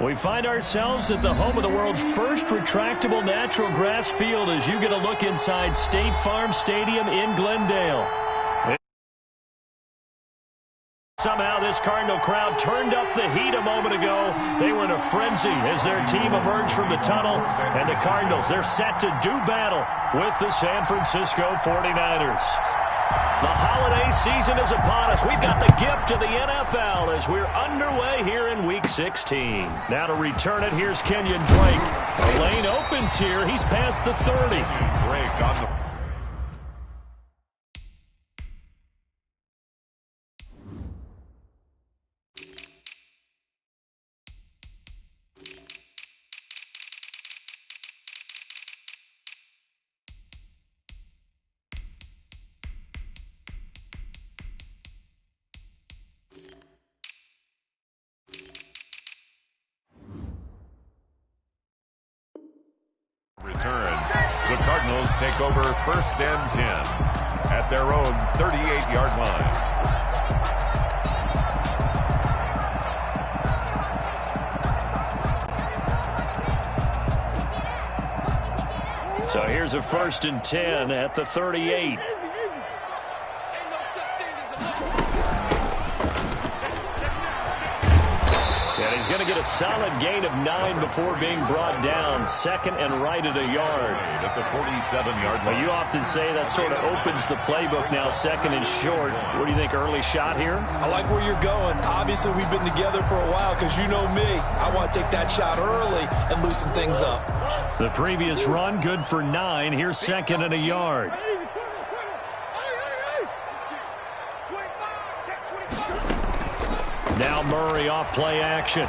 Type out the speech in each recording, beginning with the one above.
We find ourselves at the home of the world's first retractable natural grass field as you get a look inside State Farm Stadium in Glendale. Somehow this Cardinal crowd turned up the heat a moment ago. They were in a frenzy as their team emerged from the tunnel. And the Cardinals, they're set to do battle with the San Francisco 49ers. The holiday season is upon us. We've got the gift of the NFL as we're underway here in Week 16. Now to return it, here's Kenyon Drake. The lane opens here. He's past the 30. Drake on the... return. The Cardinals take over 1st and 10 at their own 38-yard line. So here's a 1st and 10 at the 38. He's going to get a solid gain of 9 before being brought down. 2nd and right at a yard. At the 47-yard line. Well, you often say that sort of opens the playbook now, 2nd and short. What do you think, early shot here? I like where you're going. Obviously, we've been together for a while because you know me. I want to take that shot early and loosen things up. The previous run, good for 9. Here's 2nd and a yard. Now Murray off play action.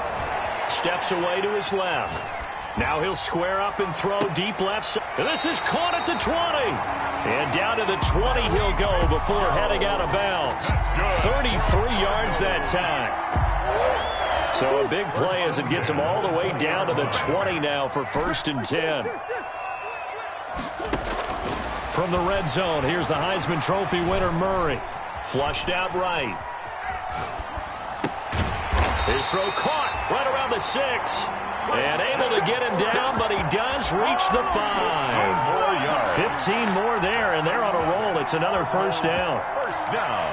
Steps away to his left. Now he'll square up and throw deep left side. This is caught at the 20. And down to the 20 he'll go before heading out of bounds. 33 yards that time. So a big play as it gets him all the way down to the 20 now for 1st and 10. From the red zone, here's the Heisman Trophy winner Murray. Flushed out right. His throw caught right around the 6. And able to get him down, but he does reach the 5. 15 more there, and they're on a roll. It's another 1st down. 1st down.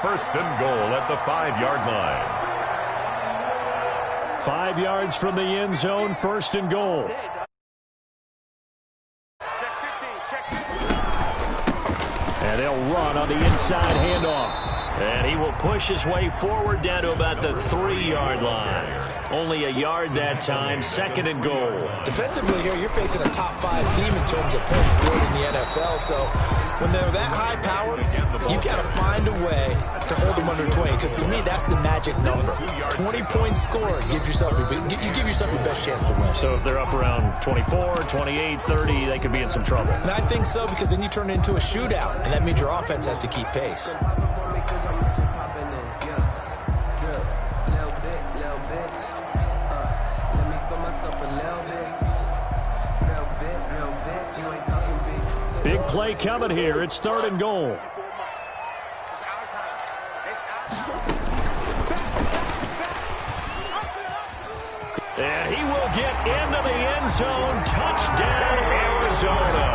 1st and goal at the 5-yard line. 5 yards from the end zone, 1st and goal. And they'll run on the inside handoff. And he will push his way forward down to about the 3-yard line. Only a yard that time, 2nd and goal. Defensively here, you're facing a top 5 team in terms of points scored in the NFL. So when they're that high powered, you've got to find a way to hold them under 20. Because to me, that's the magic number. 20 points scored gives yourself you give yourself your best chance to win. So if they're up around 24, 28, 30, they could be in some trouble. And I think so, because then you turn it into a shootout, and that means your offense has to keep pace. Big play coming here. It's 3rd and goal. And he will get into the end zone. Touchdown, Arizona.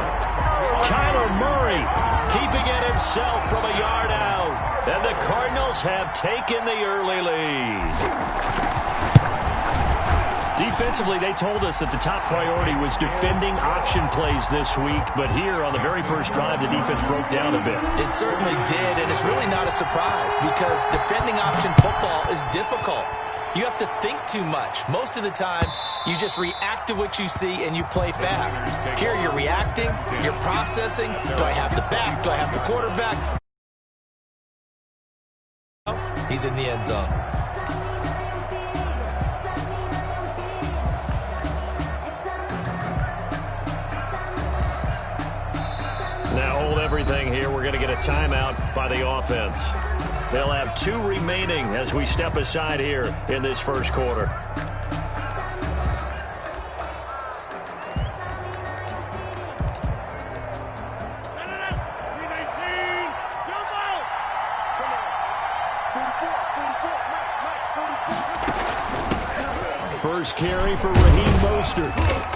Kyler Murray keeping it himself from a yard out. And the Cardinals have taken the early lead. Defensively, they told us that the top priority was defending option plays this week. But here on the very first drive, the defense broke down a bit. It certainly did, and it's really not a surprise because defending option football is difficult. You have to think too much. Most of the time, you just react to what you see and you play fast. Here, you're reacting, you're processing. Do I have the back? Do I have the quarterback? He's in the end zone. Now hold everything here. We're going to get a timeout by the offense. They'll have 2 remaining as we step aside here in this first quarter. First carry for Raheem Mostert.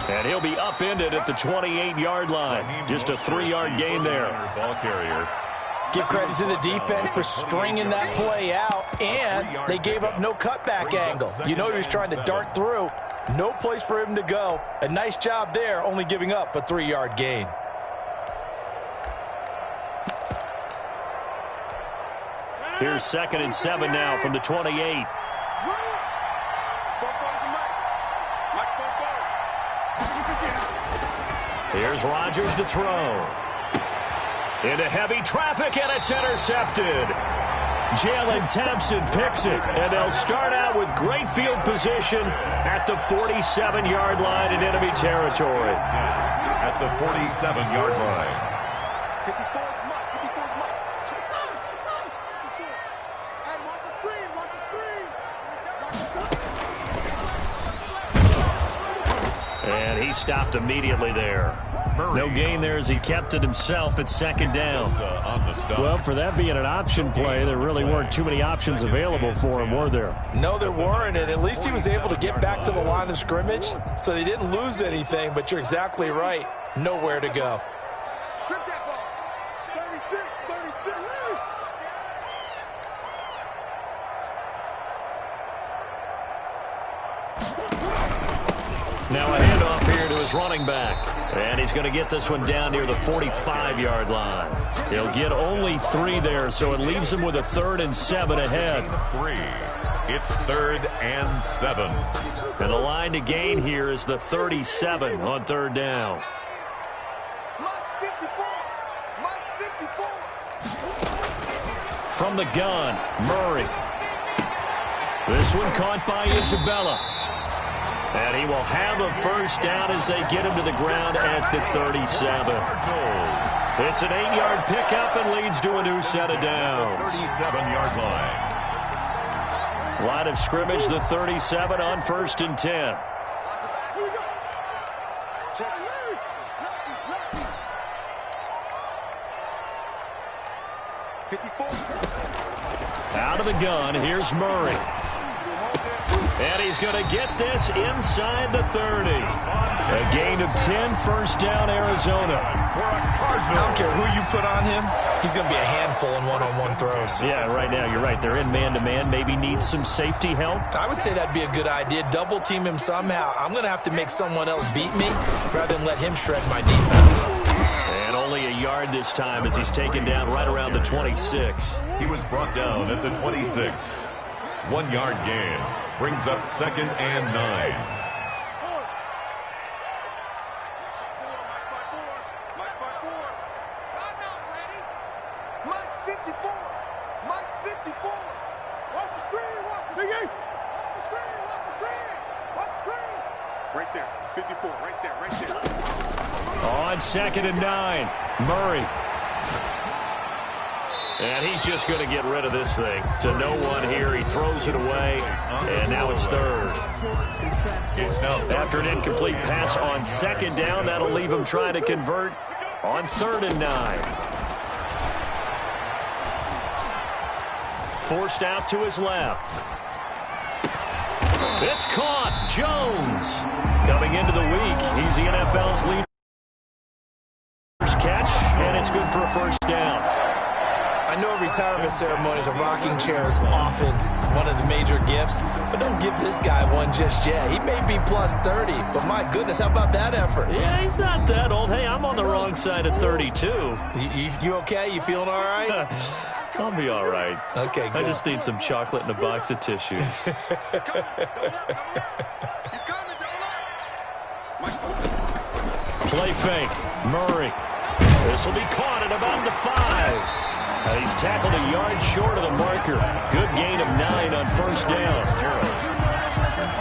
And he'll be upended at the 28-yard line. Just a 3-yard gain there. Ball carrier. Give credit to the defense for stringing that play out, and they gave up no cutback angle. You know he was trying to dart through. No place for him to go. A nice job there, only giving up a 3-yard gain. Here's 2nd and 7 now from the 28. Here's Rodgers to throw. Into heavy traffic, and it's intercepted. Jalen Thompson picks it, and they'll start out with great field position at the 47-yard line in enemy territory. At the 47-yard line. And he stopped immediately there. No gain there as he kept it himself at 2nd down. Well, for that being an option play, there really weren't too many options available for him, were there? No, there weren't, and at least he was able to get back to the line of scrimmage, so they didn't lose anything, but you're exactly right. Nowhere to go. Strip that ball. 36, 36. Now a handoff here to his running back. And he's going to get this one down near the 45-yard line. He'll get only 3 there, so it leaves him with a 3rd and 7 ahead. 3. It's 3rd and 7. And the line to gain here is the 37 on 3rd down. Mike 54. Mike 54. From the gun, Murray. This one caught by Isabella. And he will have a first down as they get him to the ground at the 37. It's an 8-yard pickup and leads to a new set of downs. 37-yard line. Line of scrimmage, the 37 on 1st and 10. Out of the gun, here's Murray. And he's going to get this inside the 30. A gain of 10, first down, Arizona. I don't care who you put on him. He's going to be a handful in one-on-one throws. Yeah, right now, you're right. They're in man-to-man. Maybe needs some safety help. I would say that'd be a good idea. Double team him somehow. I'm going to have to make someone else beat me rather than let him shred my defense. And only a yard this time as he's taken down right around the 26. He was brought down at the 26. 1-yard gain. Brings up 2nd and 9. Mike 54. Mike 54. Watch the screen. Watch the screen. Watch the screen. Watch the screen. Right there. 54. Right there. Right there. On 2nd and 9. Murray. And he's just going to get rid of this thing. To no one here. He throws it away. And now it's 3rd. After an incomplete pass on 2nd down, that'll leave him trying to convert on 3rd and 9. Forced out to his left. It's caught. Jones coming into the week. He's the NFL's leader. Catch, and it's good for a first down. I know retirement ceremonies, a rocking chair is often one of the major gifts, but don't give this guy one just yet. He may be plus 30, but my goodness, how about that effort? Yeah, he's not that old. Hey, I'm on the wrong side of 32. You okay? You feeling all right? I'll be all right. Okay, good. I just need some chocolate and a box of tissues. Play fake. Murray. This will be caught at about the 5. He's tackled a yard short of the marker. Good gain of 9 on first down.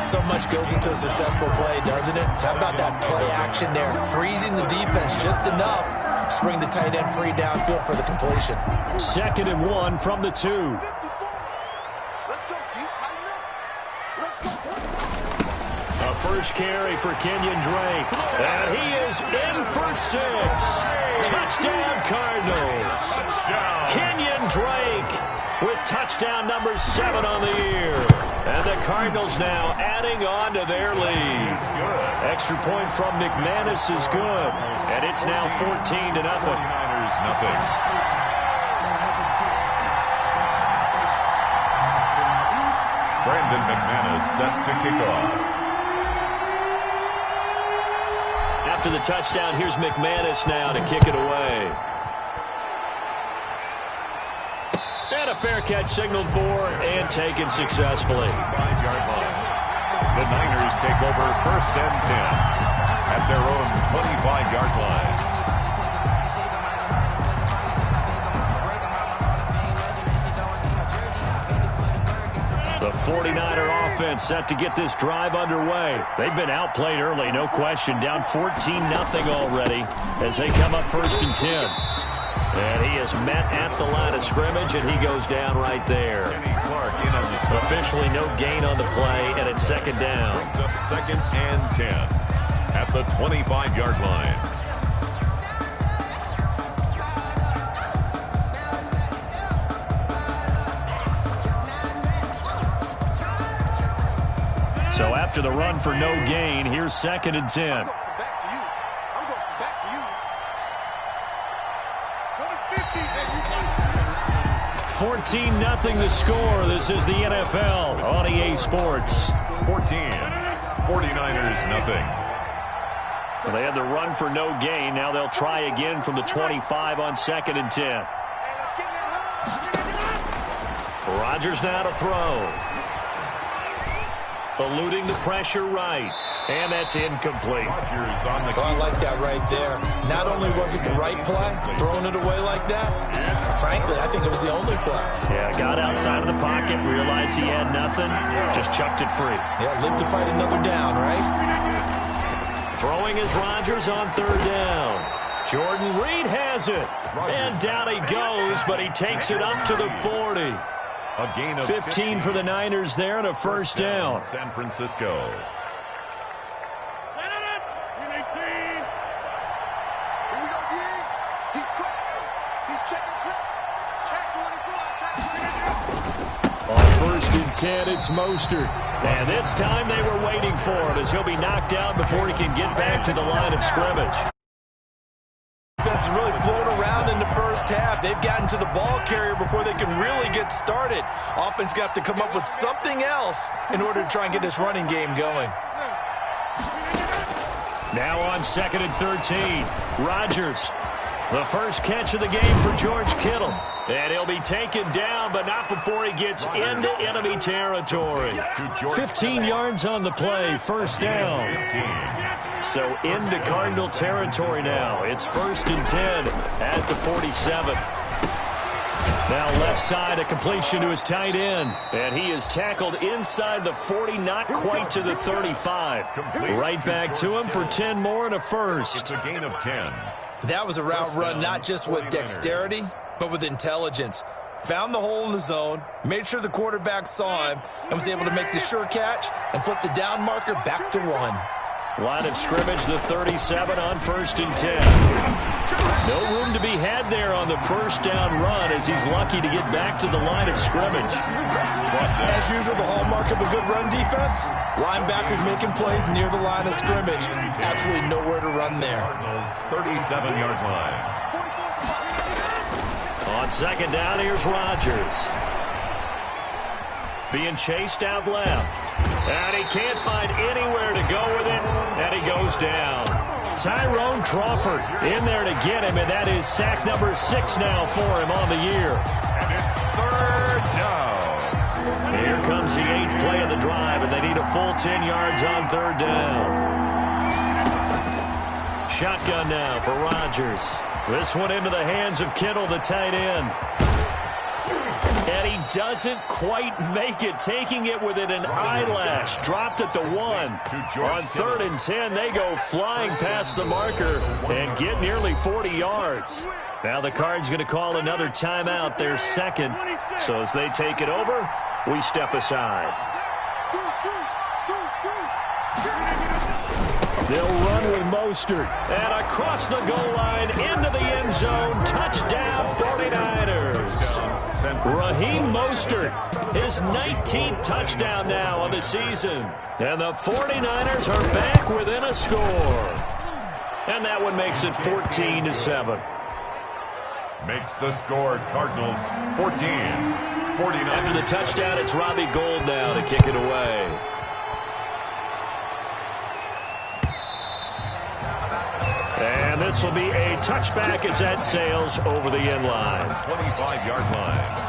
So much goes into a successful play, doesn't it? How about that play action there? Freezing the defense just enough to bring the tight end free downfield for the completion. 2nd and 1 from the 2. Let's go, Pete. Tighten up. Let's go. A first carry for Kenyon Drake. And he is in for 6. Touchdown, Cardinals. Kenyon Drake with touchdown number 7 on the year. And the Cardinals now adding on to their lead. Extra point from McManus is good. And it's now 14-0. 49ers nothing. Brandon McManus set to kick off. After the touchdown, here's McManus now to kick it away. And a fair catch signaled for and taken successfully. 5-yard line. The Niners take over 1st and 10 at their own 25-yard line. The 49er offense set to get this drive underway. They've been outplayed early, no question. Down 14-0 already as they come up 1st and 10. And he is met at the line of scrimmage, and he goes down right there. Officially no gain on the play, and it's 2nd down. Brings up 2nd and 10 at the 25-yard line. So after the run for no gain, here's 2nd and 10. I'm going back to you. 14-0 the score. This is the NFL on EA Sports. 14. 49ers nothing. Well, they had the run for no gain. Now they'll try again from the 25 on 2nd and 10. Rodgers now to throw. Eluding the pressure right. And that's incomplete. Rodgers on the I like that right there. Not only was it the right play, throwing it away like that, frankly, I think it was the only play. Yeah, got outside of the pocket, realized he had nothing, just chucked it free. Yeah, live to fight another down, right? Throwing is Rodgers on 3rd down. Jordan Reed has it. And down he goes, but he takes it up to the 40. A gain of 15 for the Niners there and a 1st down. San Francisco. On 1st and 10, it's Mostert. And this time they were waiting for him as he'll be knocked down before he can get back to the line of scrimmage. Defense has really flown around in the 1st half. They've gotten to the ball carrier before they can really get started. Offense going to have to come up with something else in order to try and get this running game going. Now on 2nd and 13, Rodgers. The first catch of the game for George Kittle. And he'll be taken down, but not before he gets into enemy territory. 15 yards on the play, 1st down. So into Cardinal territory now. It's 1st and 10 at the 47. Now left side, a completion to his tight end. And he is tackled inside the 40, not quite to the 35. Right back to him for 10 more and a 1st. It's a gain of 10. That was a route run not just with dexterity, but with intelligence. Found the hole in the zone, made sure the quarterback saw him, and was able to make the sure catch and flip the down marker back to 1. Line of scrimmage, the 37 on 1st and 10. No room to be had there on the 1st down run as he's lucky to get back to the line of scrimmage. As usual, the hallmark of a good run defense, linebackers making plays near the line of scrimmage. Absolutely nowhere to run there. 37-yard line. On 2nd down, here's Rodgers. Being chased out left. And he can't find anywhere to go with it, and he goes down. Tyrone Crawford in there to get him, and that is sack number 6 now for him on the year. And it's 3rd down. Here comes the 8th play of the drive, and they need a full 10 yards on 3rd down. Shotgun now for Rodgers. This one into the hands of Kittle, the tight end. And he doesn't quite make it, taking it within an eyelash. Dropped at the 1. On 3rd and 10, they go flying past the marker and get nearly 40 yards. Now the Cards going to call another timeout, their 2nd. So as they take it over, we step aside. They'll run with Mostert. And across the goal line, into the end zone. Touchdown, 49ers. Raheem Mostert, his 19th touchdown now on the season. And the 49ers are back within a score. And that one makes it 14-7. Makes the score Cardinals 14. 49. After the touchdown, it's Robbie Gould now to kick it away. And this will be a touchback as that sails over the end line. 25-yard line.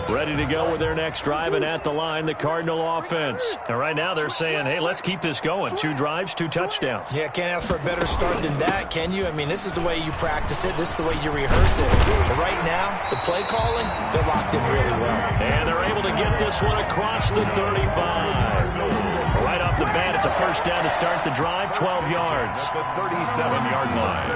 Ready to go with their next drive, and at the line, the Cardinal offense. And right now they're saying, hey, let's keep this going. 2 drives, 2 touchdowns. Yeah, can't ask for a better start than that, can you? I mean, this is the way you practice it. This is the way you rehearse it. But right now, the play calling, they're locked in really well. And they're able to get this one across the 35. Right off the bat, it's a first down to start the drive, 12 yards. At the 37-yard line.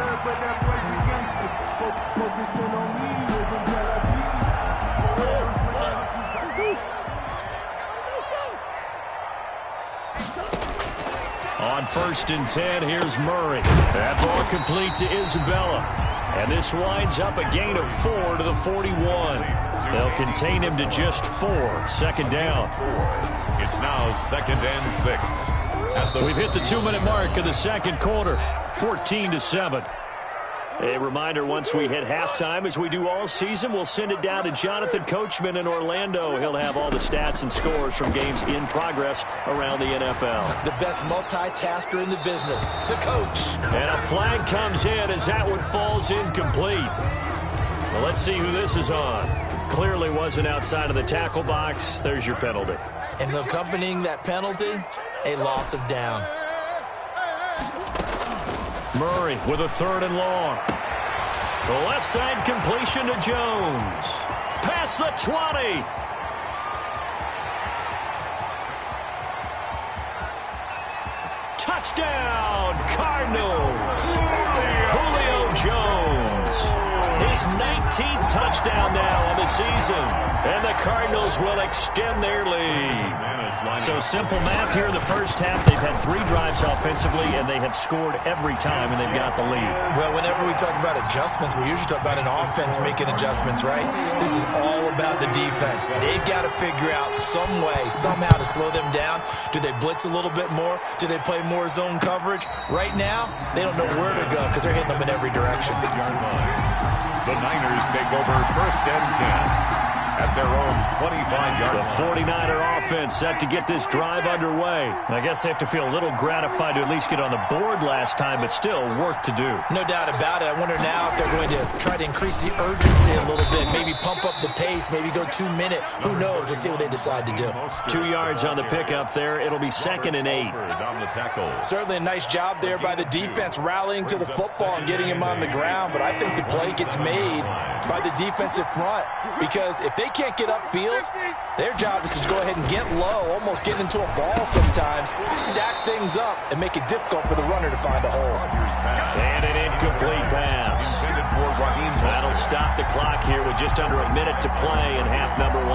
On 1st and 10, here's Murray. That ball complete to Isabella. And this winds up a gain of 4 to the 41. They'll contain him to just 4. 2nd down. It's now 2nd and 6. We've hit the 2-minute mark of the 2nd quarter. 14-7. A reminder, once we hit halftime, as we do all season, we'll send it down to Jonathan Coachman in Orlando. He'll have all the stats and scores from games in progress around the NFL. The best multitasker in the business, the coach. And a flag comes in as that one falls incomplete. Well, let's see who this is on. Clearly wasn't outside of the tackle box. There's your penalty. And accompanying that penalty, a loss of down. Murray with a 3rd and long. The left side completion to Jones. Past the 20. Touchdown, Cardinals. Julio Jones. His 19th touchdown now on the season. And the Cardinals will extend their lead. So simple math here in the first half. They've had 3 drives offensively, and they have scored every time, and they've got the lead. Well, whenever we talk about adjustments, we usually talk about an offense making adjustments, right? This is all about the defense. They've got to figure out some way, somehow to slow them down. Do they blitz a little bit more? Do they play more zone coverage? Right now, they don't know where to go because they're hitting them in every direction. The Niners take over 1st and 10. At their own 25-yard line. The 49er offense set to get this drive underway. I guess they have to feel a little gratified to at least get on the board last time, but still work to do. No doubt about it. I wonder now if they're going to try to increase the urgency a little bit, maybe pump up the pace, maybe go 2-minute. Who knows? Let's see what they decide to do. 2 yards on the pickup there. It'll be 2nd and 8. On the tackle. Certainly a nice job there by the defense rallying to the football and getting him on the ground, but I think the play gets made by the defensive front because if they can't get upfield, their job is to go ahead and get low, almost get into a ball sometimes, stack things up, and make it difficult for the runner to find a hole. And an incomplete pass. That'll stop the clock here with just under a minute to play in half number 1.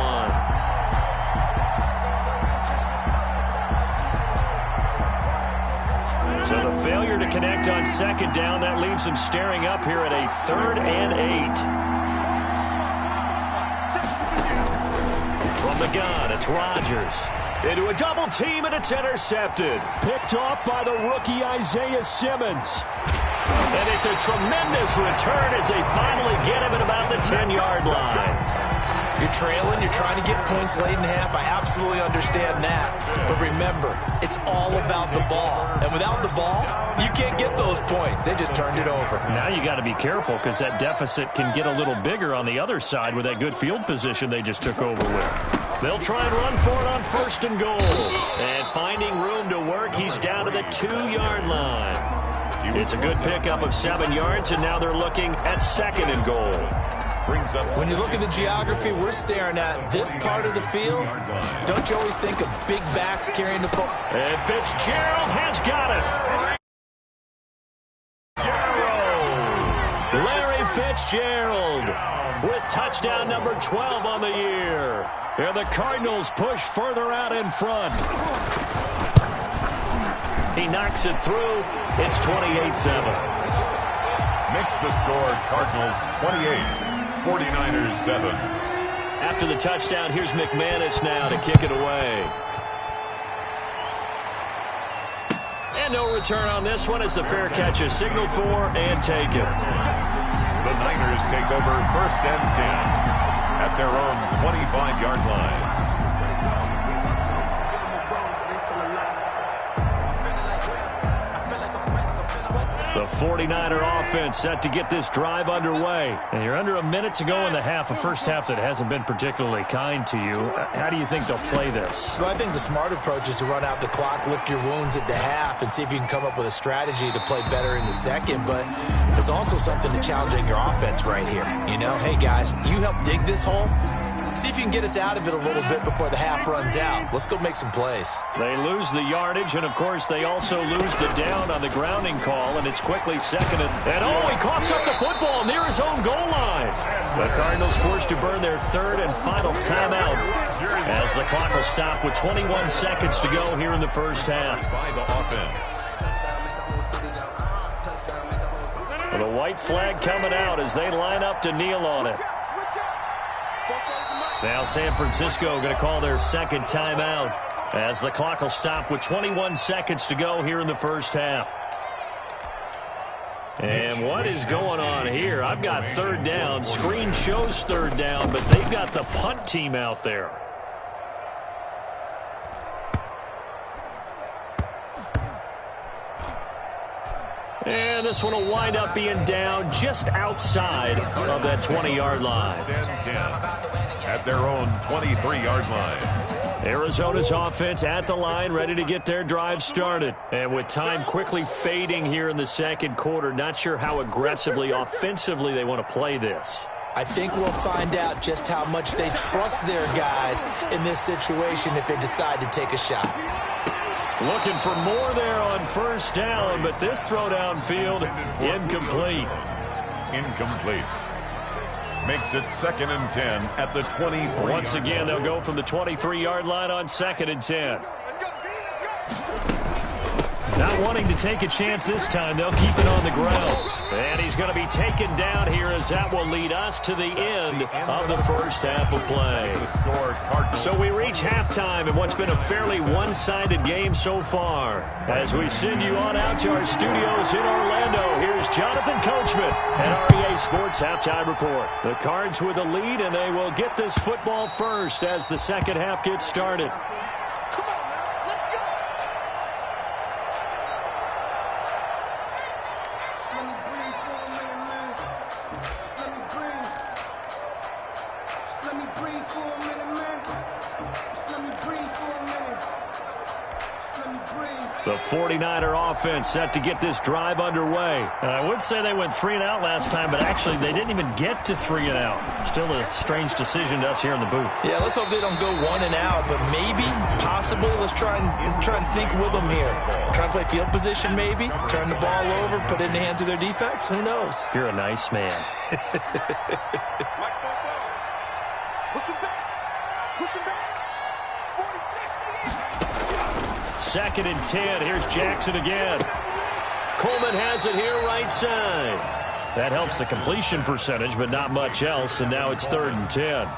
So the failure to connect on 2nd down, that leaves them staring up here at a 3rd and 8. From the gun, it's Rodgers. Into a double team, and it's intercepted. Picked off by the rookie Isaiah Simmons. And it's a tremendous return as they finally get him at about the 10-yard line. You're trailing, you're trying to get points late in half. I absolutely understand that. But remember, it's all about the ball. And without the ball, you can't get those points. They just turned it over. Now you got to be careful because that deficit can get a little bigger on the other side with that good field position they just took over with. They'll try and run for it on 1st and goal. And finding room to work, he's down to the 2-yard line. It's a good pickup of 7 yards, and now they're looking at 2nd and goal. brings up. When you look at the geography we're staring at, this part of the field, don't you always think of big backs carrying the ball? And Fitzgerald has got it. Larry Fitzgerald with touchdown number 12 on the year. And the Cardinals push further out in front. He knocks it through. It's 28-7. Makes the score Cardinals 28, 49ers 7. After the touchdown, here's McManus now to kick it away. And no return on this one as the fair catch is signaled for and taken. The Niners take over 1st and 10 at their own 25-yard line. The 49er offense set to get this drive underway. And you're under a minute to go in the half, a first half that hasn't been particularly kind to you. How do you think they'll play this? Well, I think the smart approach is to run out the clock, lick your wounds at the half, and see if you can come up with a strategy to play better in the second. But there's also something to challenging your offense right here. You know, hey, guys, you help dig this hole. See if you can get us out of it a little bit before the half runs out. Let's go make some plays. They lose the yardage, and, of course, they also lose the down on the grounding call, and it's quickly seconded. And, oh, he coughs up the football near his own goal line. The Cardinals forced to burn their third and final timeout as the clock will stop with 21 seconds to go here in the first half. By the offense. The white flag coming out as they line up to kneel on it. Now San Francisco going to call their second timeout as the clock will stop with 21 seconds to go here in the first half. And what is going on here? I've got third down. Screen shows third down, but they've got the punt team out there. And this one will wind up being down just outside of that 20-yard line. At their own 23-yard line. Arizona's offense at the line, ready to get their drive started. And with time quickly fading here in the second quarter, not sure how aggressively, offensively they want to play this. I think we'll find out just how much they trust their guys in this situation if they decide to take a shot. Looking for more there on first down, but this throw downfield, incomplete. Incomplete. Makes it 2nd and 10 at the 23. Once again, they'll go from the 23-yard line on 2nd and 10. Not wanting to take a chance this time, they'll keep it on the ground. And he's going to be taken down here as that will lead us to the end of the first half of play. So we reach halftime in what's been a fairly one-sided game so far. As we send you on out to our studios in Orlando, here's Jonathan Coachman at REA Sports Halftime Report. The Cards with the lead, and they will get this football first as the second half gets started. The 49er offense set to get this drive underway. And I would say they went 3 and out last time, but actually they didn't even get to 3 and out. Still a strange decision to us here in the booth. Yeah, let's hope they don't go 1 and out, but maybe, possibly, let's try and think with them here. Try and play field position maybe, turn the ball over, put it in the hands of their defense. Who knows? You're a nice man. Push him back. Push him back. 2nd and 10. Here's Jackson again. Coleman has it here right side. That helps the completion percentage, but not much else, and now it's 3rd and 10.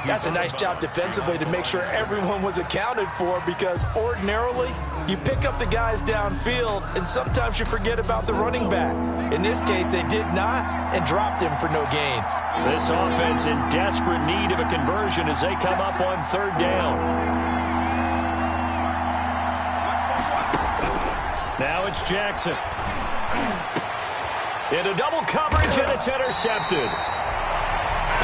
That's a nice job defensively to make sure everyone was accounted for, because ordinarily you pick up the guys downfield and sometimes you forget about the running back. In this case, they did not and dropped him for no gain. This offense in desperate need of a conversion as they come up on 3rd down. Now it's Jackson. Into double coverage, and it's intercepted.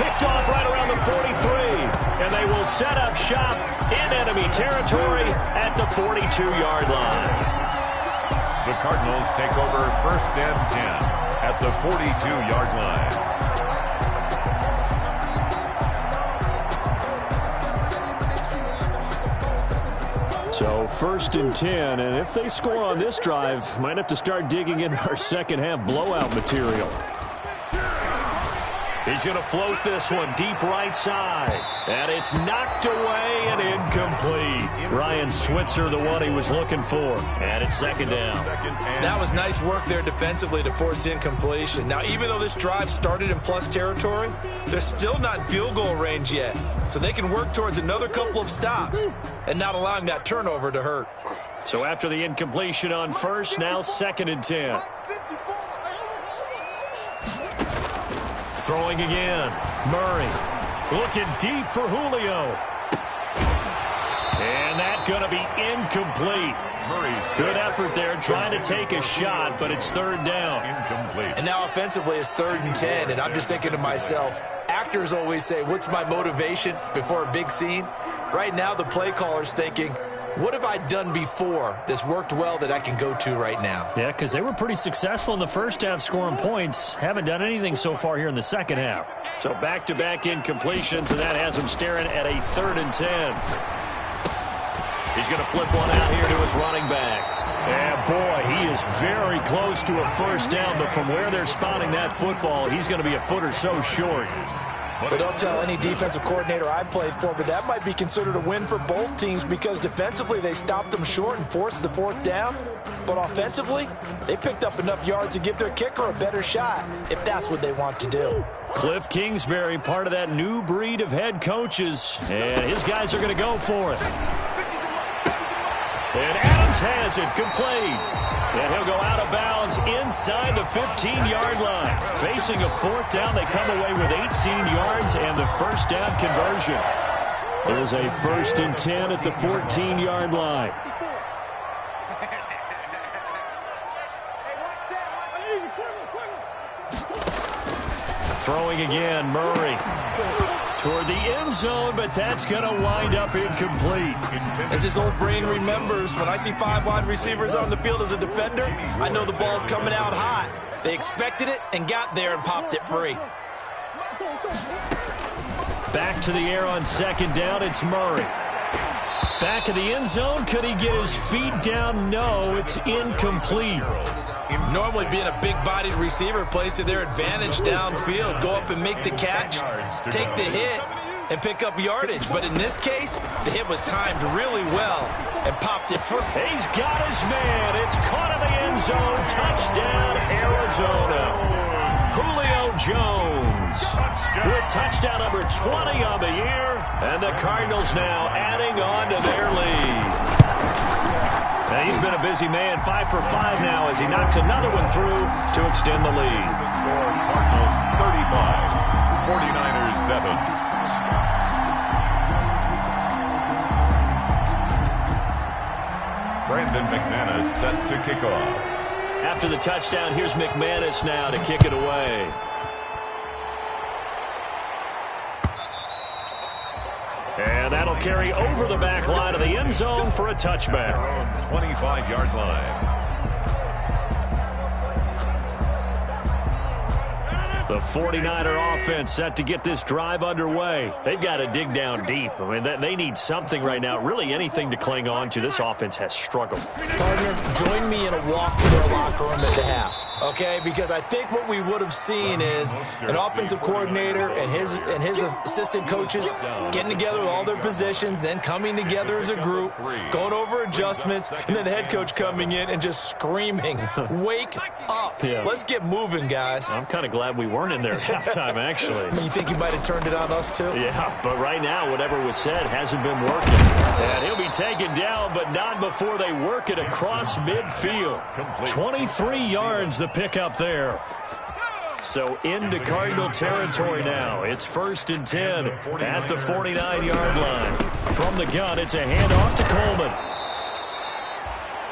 Picked off right around the 43, and they will set up shop in enemy territory at the 42-yard line. The Cardinals take over 1st and 10 at the 42-yard line. So 1st and 10, and if they score on this drive, might have to start digging in our second half blowout material. He's going to float this one deep right side. And it's knocked away and incomplete. Ryan Switzer, the one he was looking for. And it's 2nd down. That was nice work there defensively to force incompletion. Now, even though this drive started in plus territory, they're still not in field goal range yet. So they can work towards another couple of stops and not allowing that turnover to hurt. So after the incompletion on 1st, now 2nd and 10. Throwing again. Murray looking deep for Julio. And that's going to be incomplete. Good effort there trying to take a shot, but it's 3rd down. Incomplete. And now offensively it's 3rd and 10, and I'm just thinking to myself, actors always say, what's my motivation before a big scene? Right now the play caller's thinking, what have I done before that's worked well that I can go to right now? Yeah, because they were pretty successful in the first half scoring points. Haven't done anything so far here in the second half. So back-to-back incompletions, and that has him staring at a 3rd and 10. He's going to flip one out here to his running back. And boy, he is very close to a 1st down, but from where they're spotting that football, he's going to be a foot or so short. But don't tell any defensive coordinator I've played for, but that might be considered a win for both teams because defensively they stopped them short and forced the 4th down. But offensively, they picked up enough yards to give their kicker a better shot if that's what they want to do. Cliff Kingsbury, part of that new breed of head coaches, and his guys are going to go for it. And Adams has it, complete. And he'll go out of bounds inside the 15-yard line. Facing a 4th down, they come away with 18 yards and the 1st down conversion. It is a 1st and 10 at the 14-yard line. Throwing again, Murray. Toward the end zone, but that's going to wind up incomplete. As his old brain remembers, when I see 5 wide receivers on the field as a defender, I know the ball's coming out hot. They expected it and got there and popped it free. Back to the air on 2nd down, it's Murray. Back of the end zone, could he get his feet down? No, it's incomplete. Normally being a big-bodied receiver plays to their advantage downfield. Go up and make the catch, take the hit, and pick up yardage. But in this case, the hit was timed really well and popped it free. He's got his man. It's caught in the end zone. Touchdown, Arizona. Julio Jones with touchdown number 20 on the year. And the Cardinals now adding on to their lead. Now he's been a busy man, 5 for 5 now as he knocks another one through to extend the lead. The score, Cardinals 35, 49ers 7. Brandon McManus set to kick off. After the touchdown, here's McManus now to kick it away. And that'll carry over the back line of the end zone for a touchback. 25-yard line. The 49er offense set to get this drive underway. They've got to dig down deep. I mean, they need something right now, really anything to cling on to. This offense has struggled. Partner, join me in a walk to their locker room at the half, okay? Because I think what we would have seen is an offensive coordinator and his assistant coaches getting together with all their positions, then coming together as a group, going over adjustments, and then the head coach coming in and just screaming, wake up. Yeah. Let's get moving, guys. I'm kind of glad we weren't in there at halftime, actually. You think you might have turned it on us, too? Yeah, but right now, whatever was said hasn't been working. And he'll be taken down, but not before they work it across midfield. 23 yards the pickup there. So into Cardinal territory now. It's 1st and 10 at the 49-yard line. From the gun, it's a handoff to Coleman.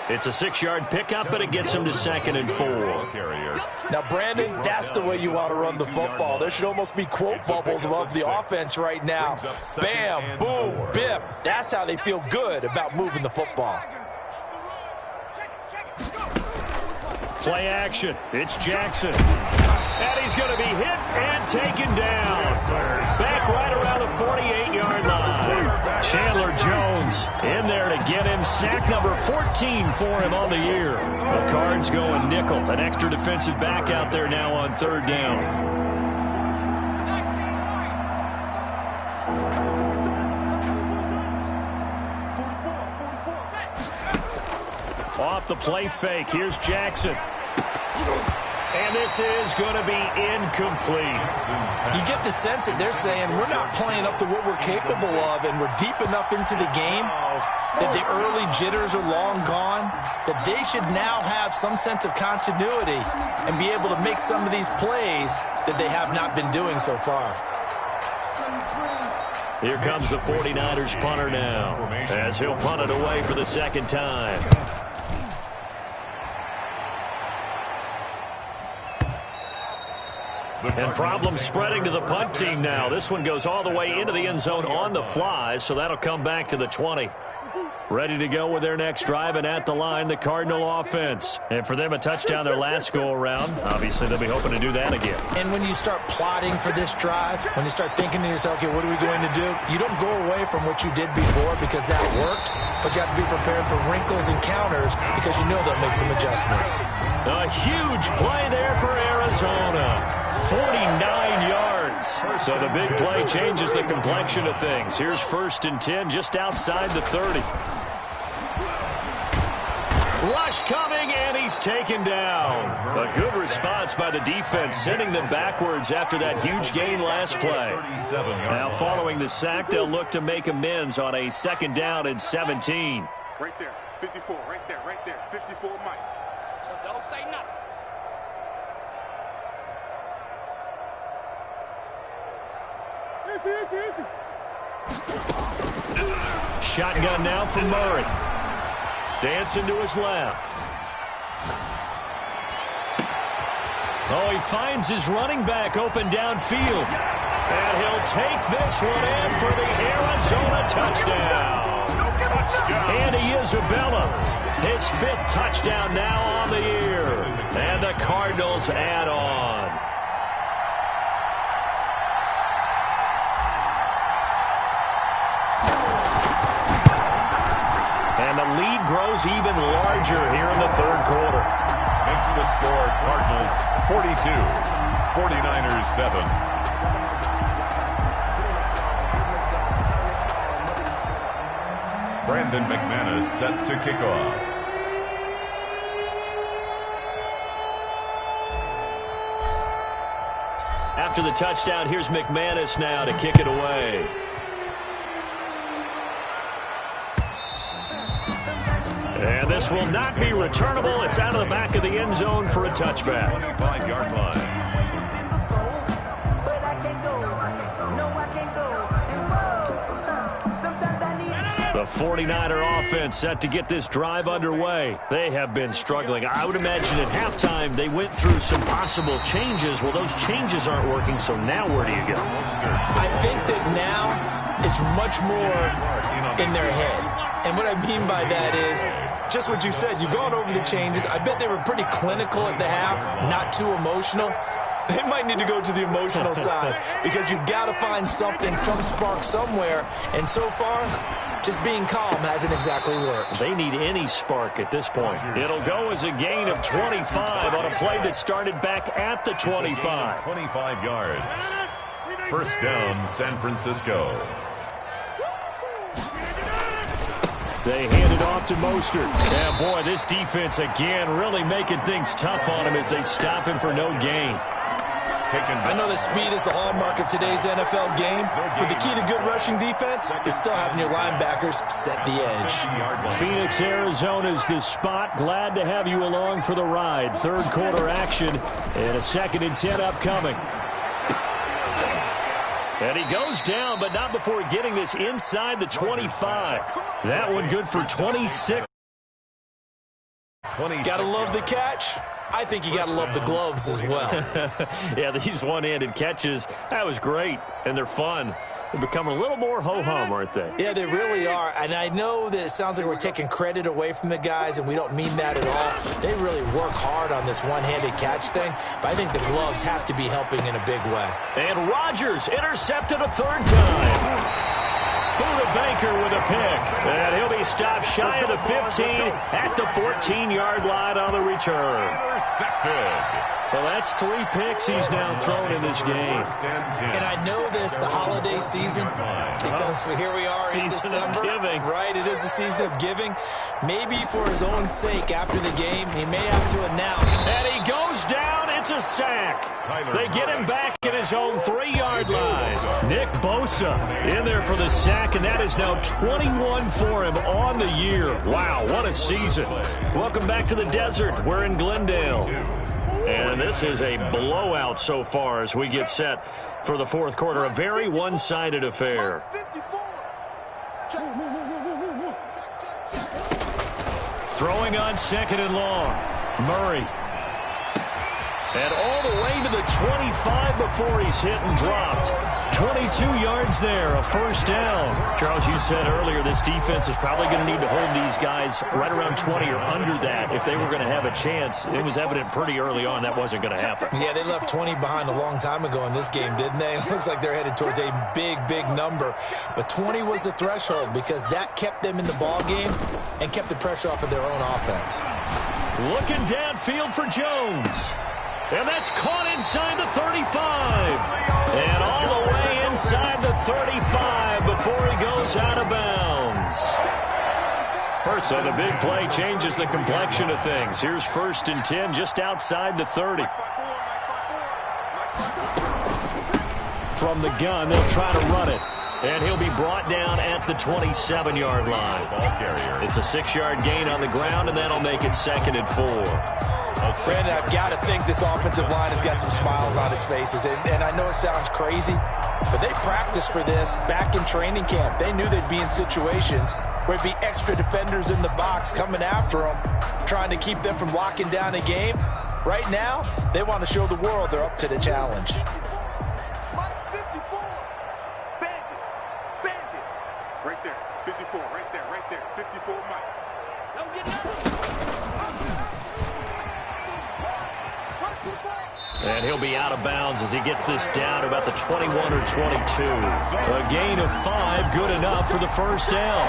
It's a 6-yard pickup, but it gets him to 2nd and 4. Now, Brandon, that's the way you want to run the football. There should almost be quote bubbles above the offense right now. Bam, boom, biff. That's how they feel good about moving the football. Play action. It's Jackson. And he's going to be hit and taken down. Back right around the 48-yard line. Chandler Jones in there to get him. Sack number 14 for him on the year. The Cards going nickel. An extra defensive back out there now on third down. Off the play fake. Here's Jackson. And this is going to be incomplete. You get the sense that they're saying we're not playing up to what we're capable of, and we're deep enough into the game that the early jitters are long gone, that they should now have some sense of continuity and be able to make some of these plays that they have not been doing so far. Here comes the 49ers punter now, as he'll punt it away for the second time. And problems spreading to the punt team now. This one goes all the way into the end zone on the fly, so that'll come back to the 20. Ready to go with their next drive, and at the line, the Cardinal offense. And for them, a touchdown their last go-around. Obviously, they'll be hoping to do that again. And when you start plotting for this drive, when you start thinking to yourself, okay, what are we going to do? You don't go away from what you did before because that worked, but you have to be prepared for wrinkles and counters because you know they'll make some adjustments. A huge play there for Arizona. 49 yards. So the big play changes the complexion of things. Here's 1st and 10 just outside the 30. Rush coming, and he's taken down. A good response by the defense, sending them backwards after that huge gain last play. Now following the sack, they'll look to make amends on a 2nd down and 17. Right there, 54, right there, 54, Mike. So don't say nothing. Shotgun now from Murray. Dancing to his left. Oh, he finds his running back open downfield. And he'll take this one in for the Arizona touchdown. Andy Isabella, his 5th touchdown now on the year. And the Cardinals add on. And the lead grows even larger here in the 3rd quarter. Makes the score Cardinals 42, 49ers 7. Brandon McManus set to kick off. After the touchdown, here's McManus now to kick it away. And this will not be returnable. It's out of the back of the end zone for a touchback. 25-yard line. The 49er offense set to get this drive underway. They have been struggling. I would imagine at halftime they went through some possible changes. Well, those changes aren't working, so now where do you go? I think that now it's much more in their head. And what I mean by that is just what you said. You've gone over the changes. I bet they were pretty clinical at the half, not too emotional. They might need to go to the emotional side because you've got to find something, some spark somewhere. And so far, just being calm hasn't exactly worked. They need any spark at this point. It'll go as a gain of 25 on a play that started back at the 25. 25 yards. 1st down, San Francisco. They hand it off to Mostert. And boy, this defense again really making things tough on him as they stop him for no gain. I know that speed is the hallmark of today's NFL game, but the key to good rushing defense is still having your linebackers set the edge. Phoenix, Arizona's the spot. Glad to have you along for the ride. 3rd quarter action and a 2nd and 10 upcoming. And he goes down, but not before getting this inside the 25. That one good for 26. Gotta love the catch. I think you got to love the gloves as well. Yeah, these one-handed catches, that was great, and they're fun. They become a little more ho-hum, aren't they? Yeah, they really are, and I know that it sounds like we're taking credit away from the guys, and we don't mean that at all. They really work hard on this one-handed catch thing, but I think the gloves have to be helping in a big way. And Rodgers intercepted a 3rd time. Buda Baker with a pick. And he'll be stopped shy of the 15 at the 14-yard line on the return. Well, that's 3 picks he's now thrown in this game. And I know this, the holiday season, because here we are in December. Right, it is the season of giving. Maybe for his own sake, after the game, he may have to announce. And he goes down. It's a sack. They get him back at his own 3-yard line. Nick Bosa in there for the sack, and that is now 21 for him on the year. Wow, what a season. Welcome back to the desert. We're in Glendale. And this is a blowout so far as we get set for the fourth quarter. A very one-sided affair. Throwing on 2nd and long. Murray. And all the way to the 25 before he's hit and dropped. 22 yards there, a first down. Charles, you said earlier this defense is probably going to need to hold these guys right around 20 or under that if they were going to have a chance. It was evident pretty early on that wasn't going to happen. Yeah, they left 20 behind a long time ago in this game, didn't they? It looks like they're headed towards a big, big number. But 20 was the threshold because that kept them in the ball game and kept the pressure off of their own offense. Looking downfield for Jones. And that's caught inside the 35. And all the way inside the 35 before he goes out of bounds. So the big play changes the complexion of things. Here's 1st and 10 just outside the 30. From the gun, they'll try to run it. And he'll be brought down at the 27-yard line. Ball carrier. It's a 6-yard gain on the ground, and that'll make it 2nd and 4. Brandon, I've got to think this offensive line has got some smiles on its faces. And I know it sounds crazy, but they practiced for this back in training camp. They knew they'd be in situations where it'd be extra defenders in the box coming after them, trying to keep them from locking down a game. Right now, they want to show the world they're up to the challenge. Right there, 54, right there, 54, Mike. Don't get nervous. And he'll be out of bounds as he gets this down to about the 21 or 22. A gain of 5, good enough for the first down.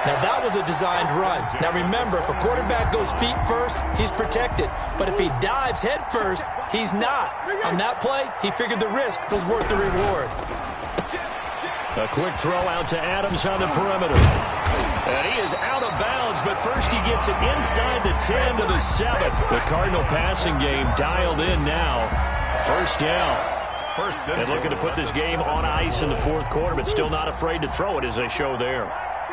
Now, that was a designed run. Now, remember, if a quarterback goes feet first, he's protected. But if he dives head first, he's not. On that play, he figured the risk was worth the reward. A quick throw out to Adams on the perimeter. And he is out of bounds, but first he gets it inside the 10 to the 7. The Cardinal passing game dialed in now. First down. And looking to put this game on ice in the fourth quarter, but still not afraid to throw it as they show there.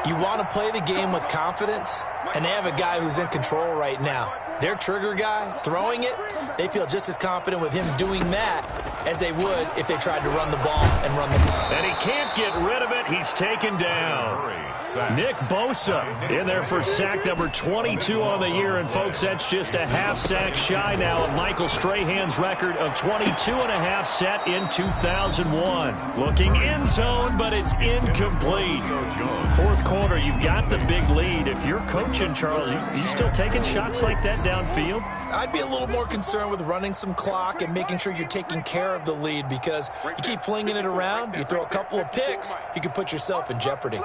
You want to play the game with confidence, and they have a guy who's in control right now. Their trigger guy, throwing it, they feel just as confident with him doing that as they would if they tried to run the ball and run the ball. And he can't get rid of it. He's taken down. Nick Bosa in there for sack number 22 on the year. And, folks, that's just a half sack shy now of Michael Strahan's record of 22.5 set in 2001. Looking end zone, but it's incomplete. Fourth quarter, you've got the big lead. If you're coaching, Charles, you still taking shots like that downfield? I'd be a little more concerned with running some clock and making sure you're taking care of the lead, because you keep flinging it around, you throw a couple of picks, you can put yourself in jeopardy.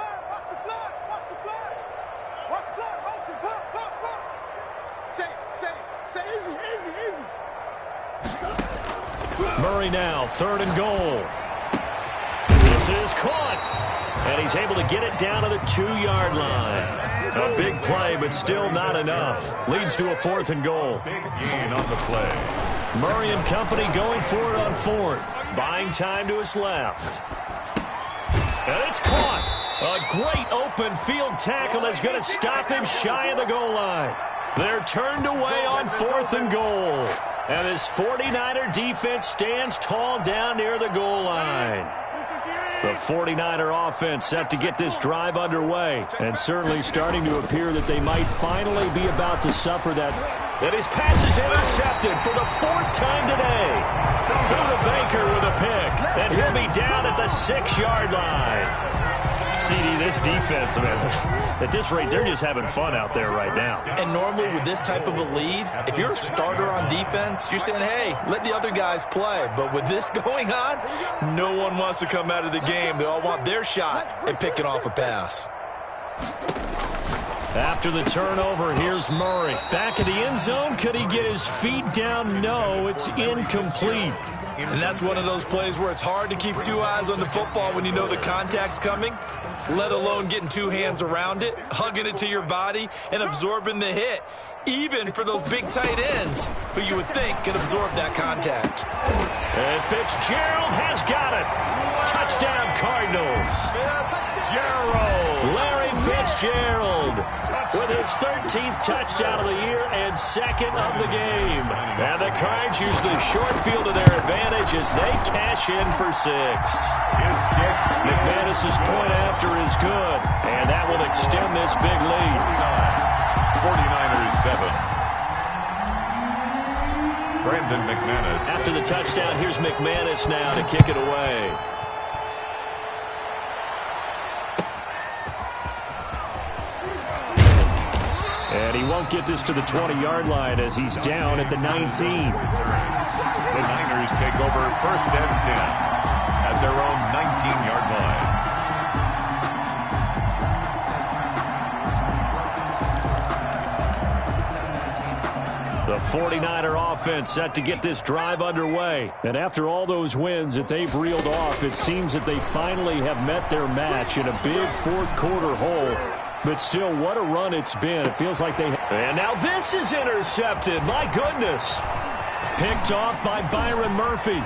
Murray now, 3rd and goal. This is caught. And he's able to get it down to the 2-yard line. A big play, but still not enough. Leads to a 4th and goal. Big gain on the play. Murray and company going for it on 4th. Buying time to his left. And it's caught. A great open field tackle that's going to stop him shy of the goal line. They're turned away on 4th and goal. And this 49er defense stands tall down near the goal line. The 49er offense set to get this drive underway, and certainly starting to appear that they might finally be about to suffer that. And his pass is intercepted for the 4th time today. Buda Baker with a pick, and he'll be down at the 6-yard line. CD, this defense, man, at this rate, they're just having fun out there right now. And normally with this type of a lead, if you're a starter on defense, you're saying, hey, let the other guys play. But with this going on, no one wants to come out of the game. They all want their shot at picking off a pass. After the turnover, here's Murray. Back in the end zone. Could he get his feet down? No, it's incomplete. And that's one of those plays where it's hard to keep two eyes on the football when you know the contact's coming, let alone getting two hands around it, hugging it to your body, and absorbing the hit, even for those big tight ends who you would think could absorb that contact. And Fitzgerald has got it. Touchdown, Cardinals. Larry Fitzgerald with his 13th touchdown of the year and second of the game. And the Cards use the short field to their advantage as they cash in for 6. McManus's point after is good, and that will extend this big lead. 49ers 7. Brandon McManus. After the touchdown, here's McManus now to kick it away. And he won't get this to the 20-yard line as he's down at the 19. The Niners take over 1st and 10 at their own 19-yard line. The 49er offense set to get this drive underway. And after all those wins that they've reeled off, it seems that they finally have met their match in a big fourth-quarter hole. But still, what a run it's been. It feels like they... And now this is intercepted. My goodness. Picked off by Byron Murphy.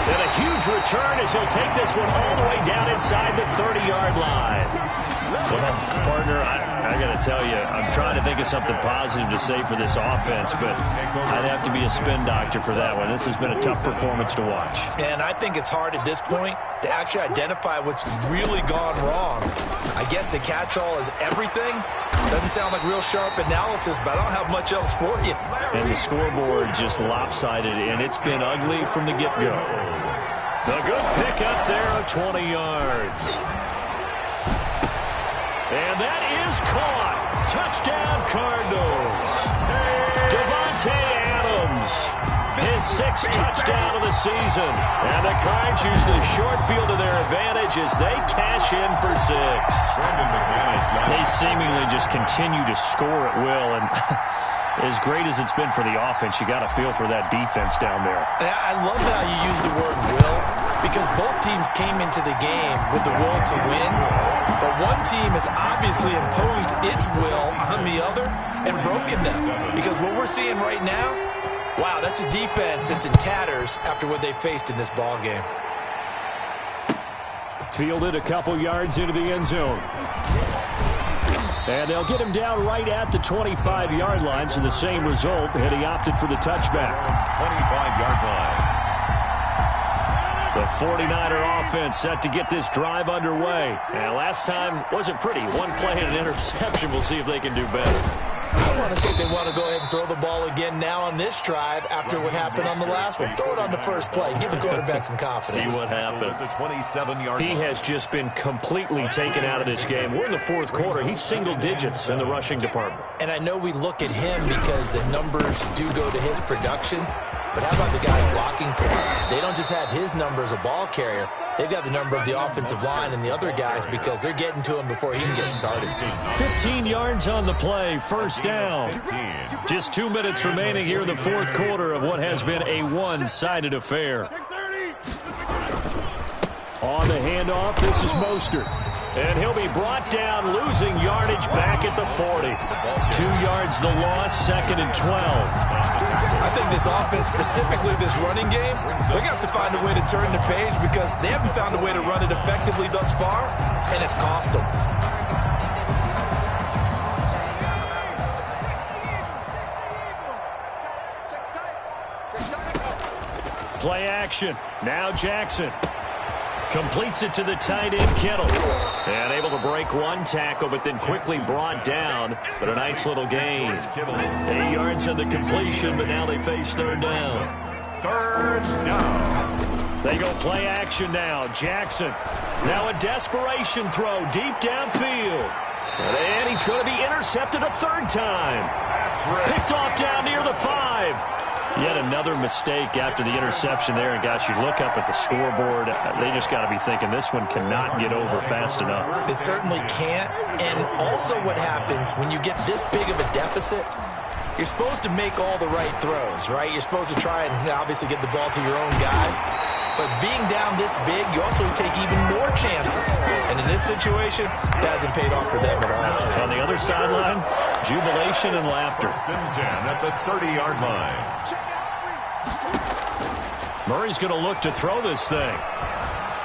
And a huge return as he'll take this one all the way down inside the 30-yard line. Well, partner, I got to tell you, I'm trying to think of something positive to say for this offense, but I'd have to be a spin doctor for that one. This has been a tough performance to watch. And I think it's hard at this point to actually identify what's really gone wrong. I guess the catch-all is everything. Doesn't sound like real sharp analysis, but I don't have much else for you. And the scoreboard just lopsided, and it's been ugly from the get-go. The good pick up there of 20 yards. And that is caught. Touchdown, Cardinals. Devontae Adams, his 6th touchdown of the season. And the Cards use the short field to their advantage as they cash in for 6. They seemingly just continue to score at will. And as great as it's been for the offense, you got to feel for that defense down there. I love how you use the word will, because both teams came into the game with the will to win, but one team has obviously imposed its will on the other and broken them. Because what we're seeing right now, wow, that's a defense that's in tatters after what they faced in this ball game. Fielded a couple yards into the end zone. And they'll get him down right at the 25-yard line, so the same result, and he opted for the touchback. 25-yard line. The 49er offense set to get this drive underway. And last time wasn't pretty. One play and an interception. We'll see if they can do better. I want to say they want to go ahead and throw the ball again now on this drive after what happened on the last one. Throw it on the first play. Give the quarterback some confidence. See what happens. The 27-yard He has just been completely taken out of this game. We're in the fourth quarter. He's single digits in the rushing department. And I know we look at him because the numbers do go to his production. But how about the guys blocking for him? They don't just have his number as a ball carrier. They've got the number of the offensive line and the other guys because they're getting to him before he can get started. 15 yards on the play, first down. Just 2 minutes remaining here in the fourth quarter of what has been a one-sided affair. On the handoff, this is Mostert. And he'll be brought down, losing yardage back at the 40. 2 yards the loss, 2nd and 12. I think this offense, specifically this running game, they're going to have to find a way to turn the page because they haven't found a way to run it effectively thus far, and it's cost them. Play action. Now Jackson. Completes it to the tight end, Kittle. And able to break one tackle, but then quickly brought down. But a nice little gain. 8 yards on the completion, but now they face third down. Third down. They go play action now. Jackson Now a desperation throw deep downfield. And he's going to be intercepted a third time. Picked off down near the 5. Yet another mistake after the interception there. And, gosh, you look up at the scoreboard. They just got to be thinking this one cannot get over fast enough. It certainly can't. And also what happens when you get this big of a deficit, you're supposed to make all the right throws, right? You're supposed to try and obviously get the ball to your own guys. But being down this big, you also take even more chances. And in this situation, that hasn't paid off for them at all. On the other sideline, jubilation and laughter. First and 10 at the 30-yard line. Murray's going to look to throw this thing.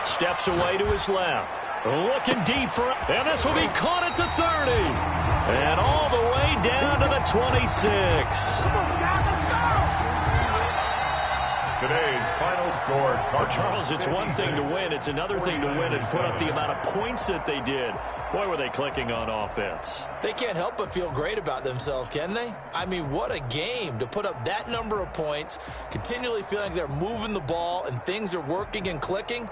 Steps away to his left. Looking deep for it. And this will be caught at the 30. And all the way down to the 26. Today's final score, Charles, it's one thing to win. It's another thing to win and put up the amount of points that they did. Boy, were they clicking on offense. They can't help but feel great about themselves, can they? I mean, what a game to put up that number of points, continually feeling like they're moving the ball and things are working and clicking.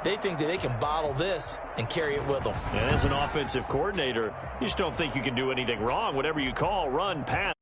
They think that they can bottle this and carry it with them. And as an offensive coordinator, you just don't think you can do anything wrong. Whatever you call, run, pass.